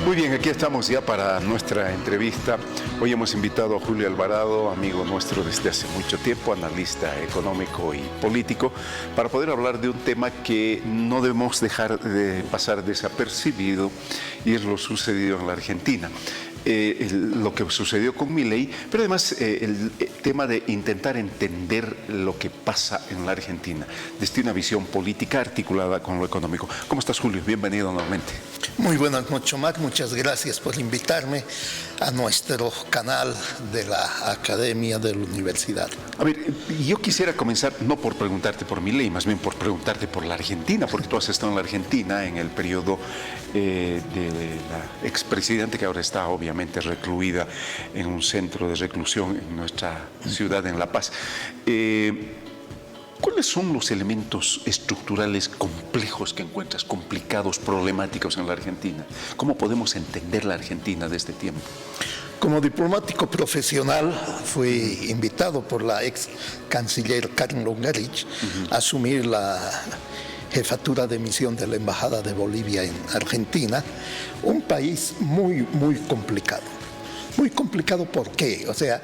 Muy bien, aquí estamos ya para nuestra entrevista. Hoy hemos invitado a Julio Alvarado, amigo nuestro desde hace mucho tiempo, analista económico y político, para poder hablar de un tema que no debemos dejar de pasar desapercibido, y es lo sucedido en la Argentina. Lo que sucedió con Milei, pero además el tema de intentar entender lo que pasa en la Argentina desde una visión política articulada con lo económico. ¿Cómo estás, Julio? Bienvenido nuevamente. Muy buenas noches, Omar. Muchas gracias por invitarme a nuestro canal de la Academia de la Universidad. A ver, yo quisiera comenzar no por preguntarte por Milei, más bien por preguntarte por la Argentina, porque tú has estado en la Argentina en el periodo de la expresidente, que ahora está obviamente recluida en un centro de reclusión en nuestra ciudad, en La Paz. ¿Cuáles son los elementos estructurales complejos que encuentras, complicados, problemáticos en la Argentina? ¿Cómo podemos entender la Argentina de este tiempo? Como diplomático profesional fui invitado por la ex canciller Karen Longarich a asumir la jefatura de misión de la Embajada de Bolivia en Argentina, un país muy complicado. Muy complicado, ¿por qué? O sea,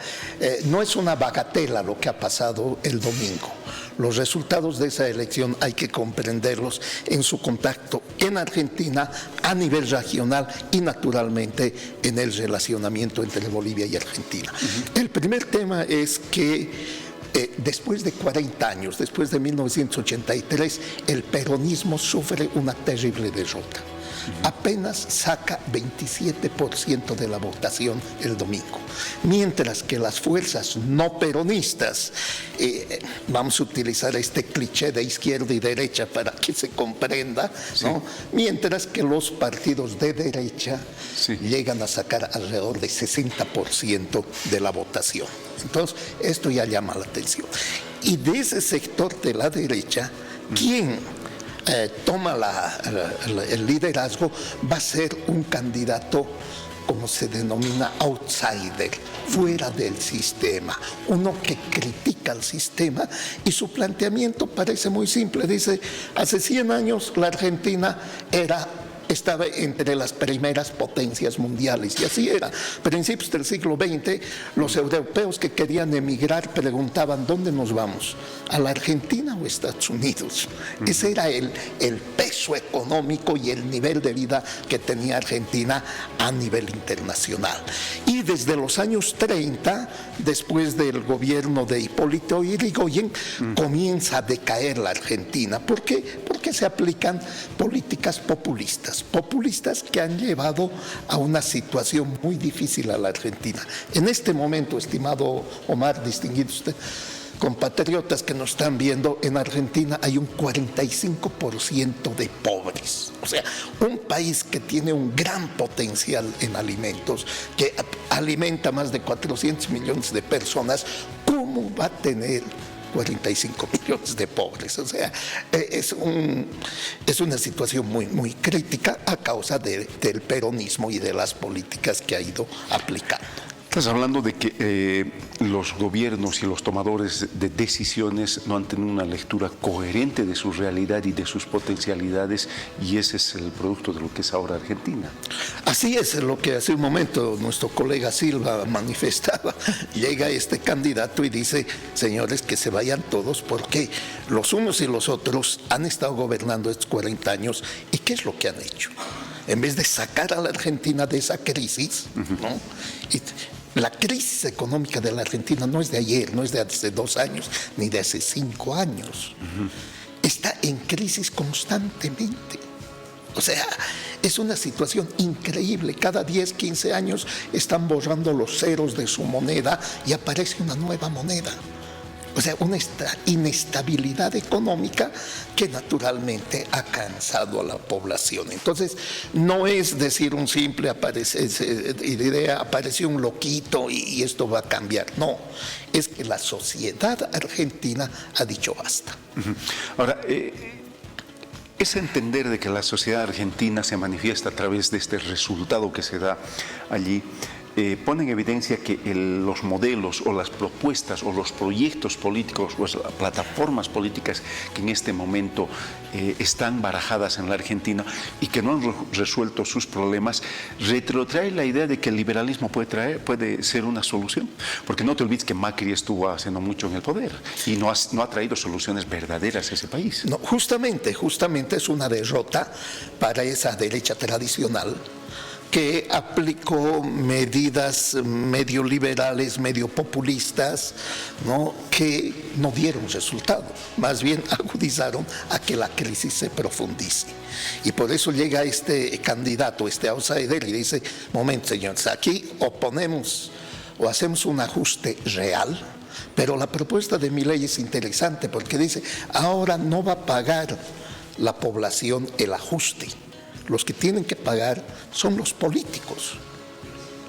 no es una bagatela lo que ha pasado el domingo. Los resultados de esa elección hay que comprenderlos en su contacto en Argentina, a nivel regional y naturalmente en el relacionamiento entre Bolivia y Argentina. El primer tema es que después de 40 años, después de 1983, el peronismo sufre una terrible derrota. Apenas saca 27% de la votación el domingo, mientras que las fuerzas no peronistas, vamos a utilizar este cliché de izquierda y derecha para que se comprenda, ¿no? Mientras que los partidos de derecha llegan a sacar alrededor de 60% de la votación. Entonces, esto ya llama la atención. Y de ese sector de la derecha, ¿quién toma el liderazgo? Va a ser un candidato, como se denomina, outsider, fuera del sistema, uno que critica al sistema, y su planteamiento parece muy simple. Dice, hace 100 años la Argentina estaba entre las primeras potencias mundiales, y así era. Principios del siglo XX, los europeos que querían emigrar preguntaban, ¿dónde nos vamos? ¿A la Argentina o a Estados Unidos? Ese era el peso económico y el nivel de vida que tenía Argentina a nivel internacional. Y desde los años 30, después del gobierno de Hipólito Yrigoyen, comienza a decaer la Argentina. ¿Por qué? Porque se aplican políticas populistas que han llevado a una situación muy difícil a la Argentina. En este momento, estimado Omar, distinguido usted, compatriotas que nos están viendo, en Argentina hay un 45% de pobres. O sea, un país que tiene un gran potencial en alimentos, que alimenta más de 400 millones de personas, ¿cómo va a tener 45 millones de pobres? O sea, es una situación muy crítica a causa del peronismo y de las políticas que ha ido aplicando. Estás hablando de que los gobiernos y los tomadores de decisiones no han tenido una lectura coherente de su realidad y de sus potencialidades, y ese es el producto de lo que es ahora Argentina. Así es lo que hace un momento nuestro colega Silva manifestaba. Llega este candidato y dice, señores, que se vayan todos, porque los unos y los otros han estado gobernando estos 40 años, ¿y qué es lo que han hecho? En vez de sacar a la Argentina de esa crisis, ¿no? La crisis económica de la Argentina no es de ayer, no es de hace 2 años, ni de hace 5 años. Está en crisis constantemente. O sea, es una situación increíble. Cada 10, 15 años están borrando los ceros de su moneda y aparece una nueva moneda. O sea, una inestabilidad económica que naturalmente ha cansado a la población. Entonces, no es decir un simple idea, apareció un loquito y esto va a cambiar. No, es que la sociedad argentina ha dicho basta. Ahora, es entender de que la sociedad argentina se manifiesta a través de este resultado que se da allí. pone en evidencia que los modelos o las propuestas o los proyectos políticos o las plataformas políticas que en este momento están barajadas en la Argentina y que no han resuelto sus problemas, retrotrae la idea de que el liberalismo puede ser una solución. Porque no te olvides que Macri estuvo haciendo mucho en el poder y no ha traído soluciones verdaderas a ese país. No, justamente es una derrota para esa derecha tradicional que aplicó medidas medio liberales, medio populistas, ¿no?, que no dieron resultado, más bien agudizaron a que la crisis se profundice. Y por eso llega este candidato, este outsider, y dice: momento, señores, aquí oponemos o hacemos un ajuste real. Pero la propuesta de Milei es interesante porque dice: ahora no va a pagar la población el ajuste. Los que tienen que pagar son los políticos,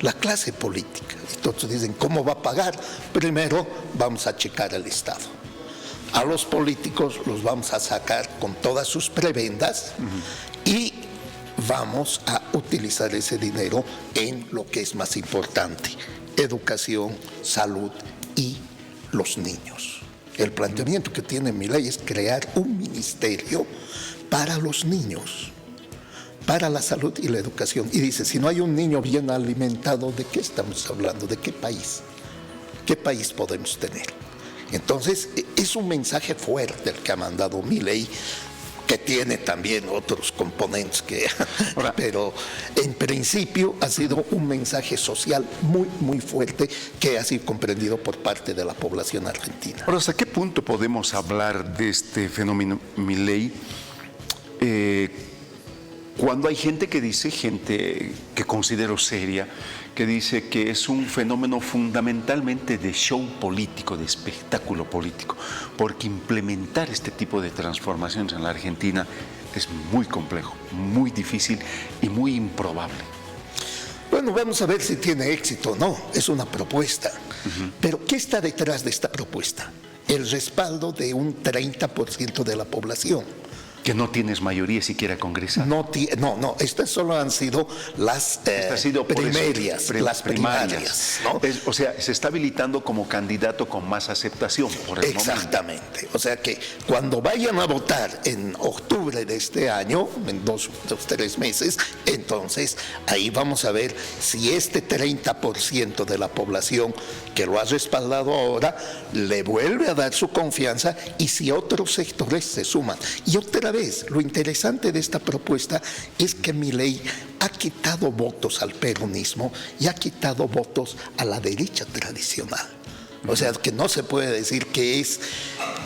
la clase política. Entonces dicen: ¿cómo va a pagar? Primero vamos a checar al Estado. A los políticos los vamos a sacar con todas sus prebendas y vamos a utilizar ese dinero en lo que es más importante: educación, salud y los niños. El planteamiento que tiene Milei es crear un ministerio para los niños, para la salud y la educación. Y dice: si no hay un niño bien alimentado, ¿de qué estamos hablando? ¿De qué país? ¿Qué país podemos tener? Entonces, es un mensaje fuerte el que ha mandado Milei, que tiene también otros componentes pero en principio ha sido un mensaje social muy fuerte que ha sido comprendido por parte de la población argentina. Ahora, ¿hasta qué punto podemos hablar de este fenómeno Milei? Cuando hay gente que considero seria, que dice que es un fenómeno fundamentalmente de show político, de espectáculo político, porque implementar este tipo de transformaciones en la Argentina es muy complejo, muy difícil y muy improbable. Bueno, vamos a ver si tiene éxito o no. Es una propuesta. Pero ¿qué está detrás de esta propuesta? El respaldo de un 30% de la población. Que no tienes mayoría siquiera congresal. No, estas solo han sido las primarias. ¿No? O sea, se está habilitando como candidato con más aceptación por el Exactamente. momento. O sea que cuando vayan a votar en octubre de este año, en 3 meses, entonces ahí vamos a ver si este 30% de la población que lo ha respaldado ahora le vuelve a dar su confianza y si otros sectores se suman. Y otra vez, lo interesante de esta propuesta es que Milei ha quitado votos al peronismo y ha quitado votos a la derecha tradicional. O sea, que no se puede decir que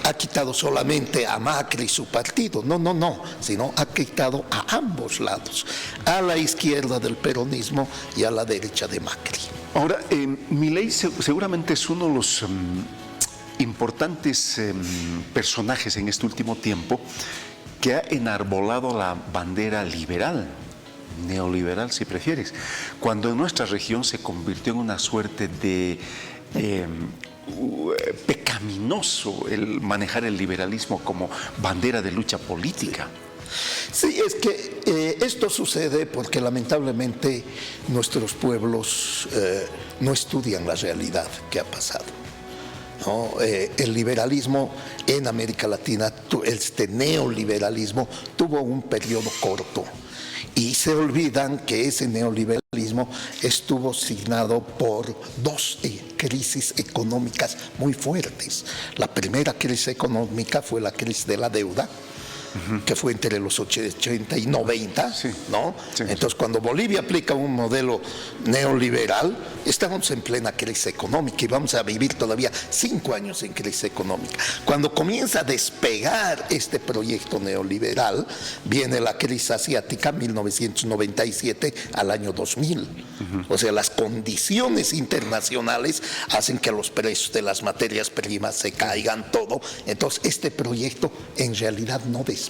ha quitado solamente a Macri y su partido, no, sino ha quitado a ambos lados, a la izquierda del peronismo y a la derecha de Macri. Ahora, Milei seguramente es uno de los importantes personajes en este último tiempo que ha enarbolado la bandera liberal, neoliberal si prefieres, cuando en nuestra región se convirtió en una suerte de pecaminoso el manejar el liberalismo como bandera de lucha política. Sí, es que esto sucede porque lamentablemente nuestros pueblos no estudian la realidad que ha pasado, ¿no? El liberalismo en América Latina, este neoliberalismo, tuvo un periodo corto y se olvidan que ese neoliberalismo estuvo signado por 2 crisis económicas muy fuertes. La primera crisis económica fue la crisis de la deuda, que fue entre los 80 y 90, sí, ¿no? Sí. Entonces, cuando Bolivia aplica un modelo neoliberal, estamos en plena crisis económica y vamos a vivir todavía 5 años en crisis económica. Cuando comienza a despegar este proyecto neoliberal, viene la crisis asiática, 1997 al año 2000. O sea, las condiciones internacionales hacen que los precios de las materias primas se caigan todo. Entonces, este proyecto en realidad no despega.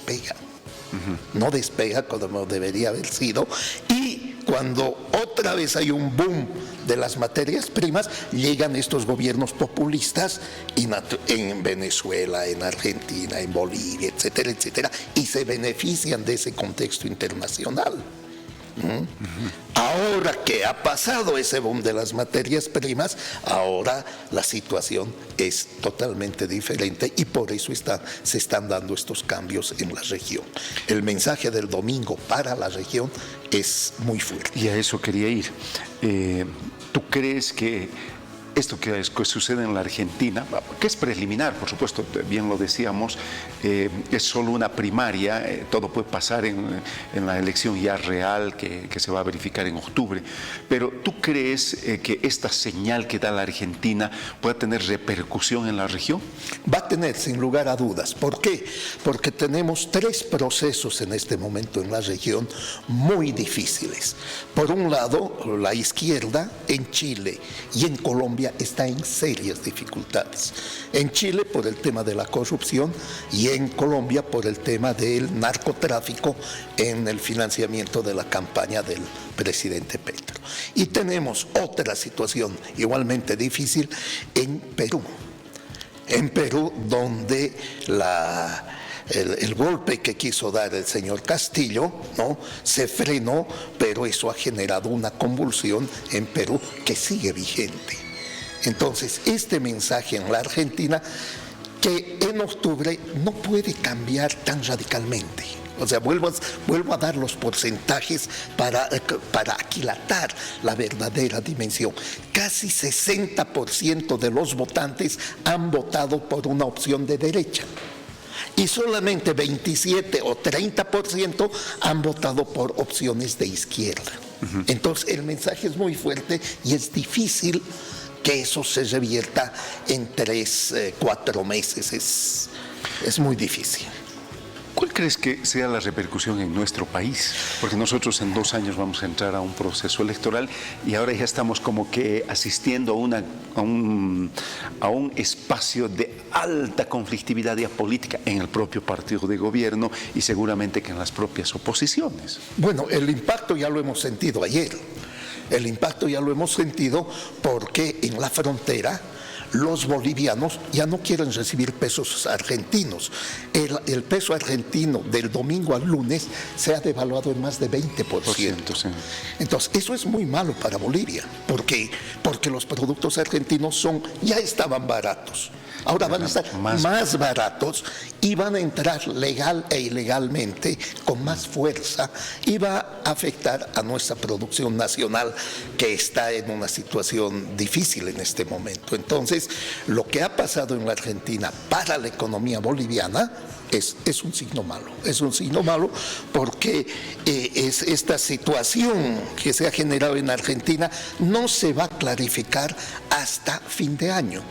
No despega como debería haber sido. Y cuando otra vez hay un boom de las materias primas, llegan estos gobiernos populistas en Venezuela, en Argentina, en Bolivia, etcétera, etcétera, y se benefician de ese contexto internacional. Ahora que ha pasado ese boom de las materias primas, ahora la situación es totalmente diferente y por eso se están dando estos cambios en la región. El mensaje del domingo para la región es muy fuerte. Y a eso quería ir. ¿Tú crees que esto que sucede en la Argentina, que es preliminar, por supuesto, bien lo decíamos, es solo una primaria, todo puede pasar en la elección ya real que se va a verificar en octubre, pero ¿tú crees que esta señal que da la Argentina pueda tener repercusión en la región? Va a tener, sin lugar a dudas. ¿Por qué? Porque tenemos 3 procesos en este momento en la región muy difíciles. Por un lado, la izquierda en Chile y en Colombia está en serias dificultades. En Chile por el tema de la corrupción y en Colombia por el tema del narcotráfico en el financiamiento de la campaña del presidente Petro. Y tenemos otra situación igualmente difícil en Perú. En Perú, donde el golpe que quiso dar el señor Castillo, ¿no?, se frenó, pero eso ha generado una convulsión en Perú que sigue vigente. Entonces, este mensaje en la Argentina, que en octubre no puede cambiar tan radicalmente. O sea, vuelvo a dar los porcentajes para aquilatar la verdadera dimensión. Casi 60% de los votantes han votado por una opción de derecha. Y solamente 27 o 30% han votado por opciones de izquierda. Entonces, el mensaje es muy fuerte y es difícil que eso se revierta en 3, 4 meses. Es muy difícil. ¿Cuál crees que sea la repercusión en nuestro país? Porque nosotros en 2 años vamos a entrar a un proceso electoral y ahora ya estamos como que asistiendo a un espacio de alta conflictividad y política en el propio partido de gobierno y seguramente que en las propias oposiciones. Bueno, el impacto ya lo hemos sentido ayer. El impacto ya lo hemos sentido porque en la frontera los bolivianos ya no quieren recibir pesos argentinos. El peso argentino del domingo al lunes se ha devaluado en más de 20%. Sí. Entonces, eso es muy malo para Bolivia. ¿Por qué? Porque los productos argentinos ya estaban baratos. Ahora van a estar más baratos y van a entrar legal e ilegalmente con más fuerza y va a afectar a nuestra producción nacional que está en una situación difícil en este momento. Entonces, lo que ha pasado en la Argentina para la economía boliviana es un signo malo. Es un signo malo porque es esta situación que se ha generado en Argentina no se va a clarificar hasta fin de año.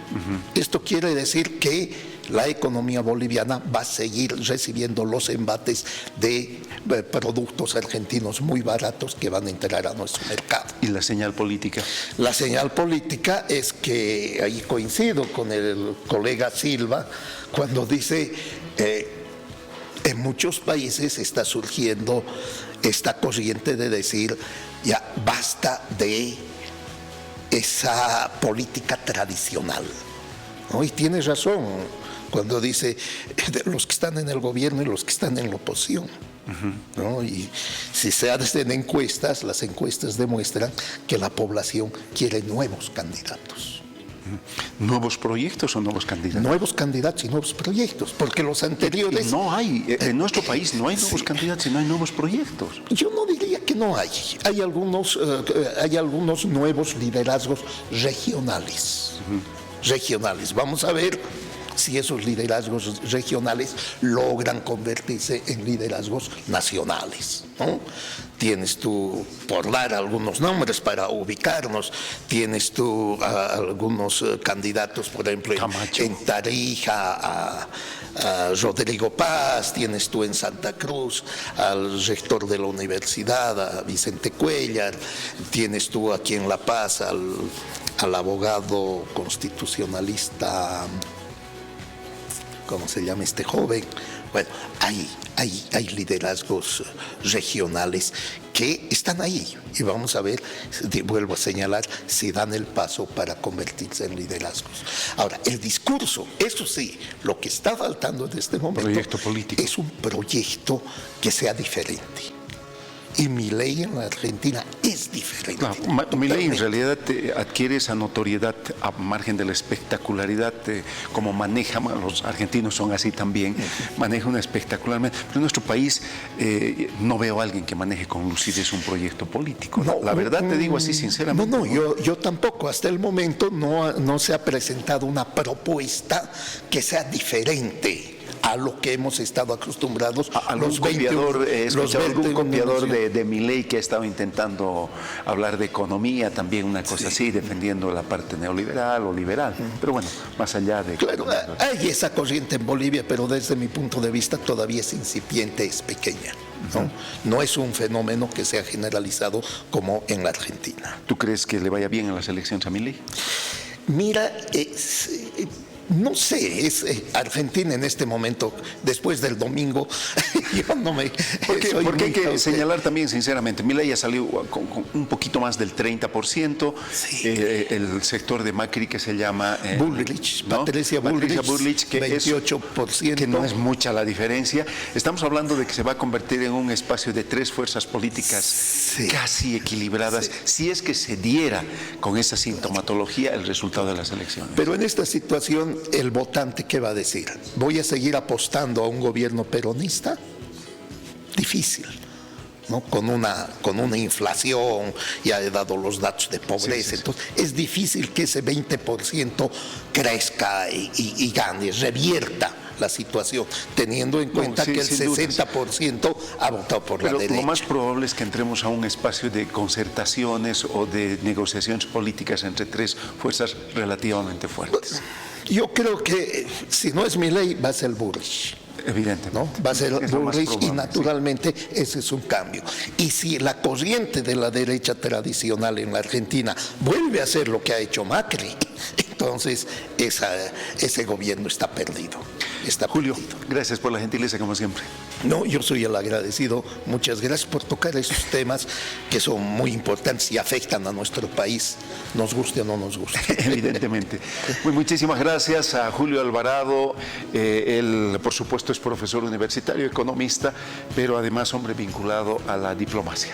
Esto quiere decir que la economía boliviana va a seguir recibiendo los embates de productos argentinos muy baratos que van a entrar a nuestro mercado. ¿Y la señal política? La señal política es que, ahí coincido con el colega Silva, cuando dice en muchos países está surgiendo esta corriente de decir ya basta de esa política tradicional, ¿no? Y tiene razón cuando dice los que están en el gobierno y los que están en la oposición, ¿no? Y si se hacen encuestas, las encuestas demuestran que la población quiere nuevos candidatos. ¿Nuevos proyectos o nuevos candidatos? Nuevos candidatos y nuevos proyectos, porque los anteriores... No hay, en nuestro país no hay nuevos candidatos y no hay nuevos proyectos. Yo no diría que no hay. Hay algunos nuevos liderazgos regionales. Regionales. Vamos a ver si esos liderazgos regionales logran convertirse en liderazgos nacionales, ¿no? Tienes tú, por dar algunos nombres para ubicarnos, tienes tú algunos candidatos, por ejemplo, en Tarija, a Rodrigo Paz, tienes tú en Santa Cruz al rector de la universidad, a Vicente Cuellar, tienes tú aquí en La Paz al abogado constitucionalista, ¿cómo se llama este joven? Bueno, hay liderazgos regionales que están ahí y vamos a ver, vuelvo a señalar, si dan el paso para convertirse en liderazgos. Ahora, el discurso, eso sí, lo que está faltando en este momento proyecto político es un proyecto que sea diferente. Y Milei en la Argentina es diferente. Claro, Milei en realidad adquiere esa notoriedad a margen de la espectacularidad, como maneja, los argentinos son así también, maneja una espectacularmente, pero en nuestro país no veo a alguien que maneje con lucidez un proyecto político. No, la verdad te digo así sinceramente. No, yo tampoco. Hasta el momento no se ha presentado una propuesta que sea diferente a lo que hemos estado acostumbrados. Algún copiador de Milei que ha estado intentando hablar de economía, también una cosa así, defendiendo la parte neoliberal o liberal. Pero bueno, más allá de... Claro, hay esa corriente en Bolivia, pero desde mi punto de vista todavía es incipiente, es pequeña. No es un fenómeno que sea generalizado como en la Argentina. ¿Tú crees que le vaya bien en las elecciones a Milei? Mira, no sé, Argentina en este momento, después del domingo, yo no me... Porque hay que señalar también, sinceramente, Milei ya salió con un poquito más del 30%, sí. El sector de Macri que se llama... Bullrich, ¿no? Patricia Bullrich, que 28%. Que no es mucha la diferencia. Estamos hablando de que se va a convertir en un espacio de tres fuerzas políticas casi equilibradas, si es que se diera con esa sintomatología el resultado de las elecciones. Pero en esta situación, el votante, ¿qué va a decir? ¿Voy a seguir apostando a un gobierno peronista? Difícil, ¿no? Con una inflación, ya he dado los datos de pobreza, entonces es difícil que ese 20% crezca y gane, revierta la situación, teniendo en cuenta que el 60% ha votado por la derecha. Lo más probable es que entremos a un espacio de concertaciones o de negociaciones políticas entre tres fuerzas relativamente fuertes. Yo creo que si no es Milei, va a ser Bullrich. Evidente, ¿no? Va a ser Bullrich y naturalmente ese es un cambio. Y si la corriente de la derecha tradicional en la Argentina vuelve a hacer lo que ha hecho Macri, entonces ese gobierno está perdido. Julio, gracias por la gentileza como siempre. No, yo soy el agradecido. Muchas gracias por tocar esos temas que son muy importantes y afectan a nuestro país, nos guste o no nos guste. Evidentemente. Muchísimas gracias a Julio Alvarado. Él, por supuesto, es profesor universitario, economista, pero además hombre vinculado a la diplomacia.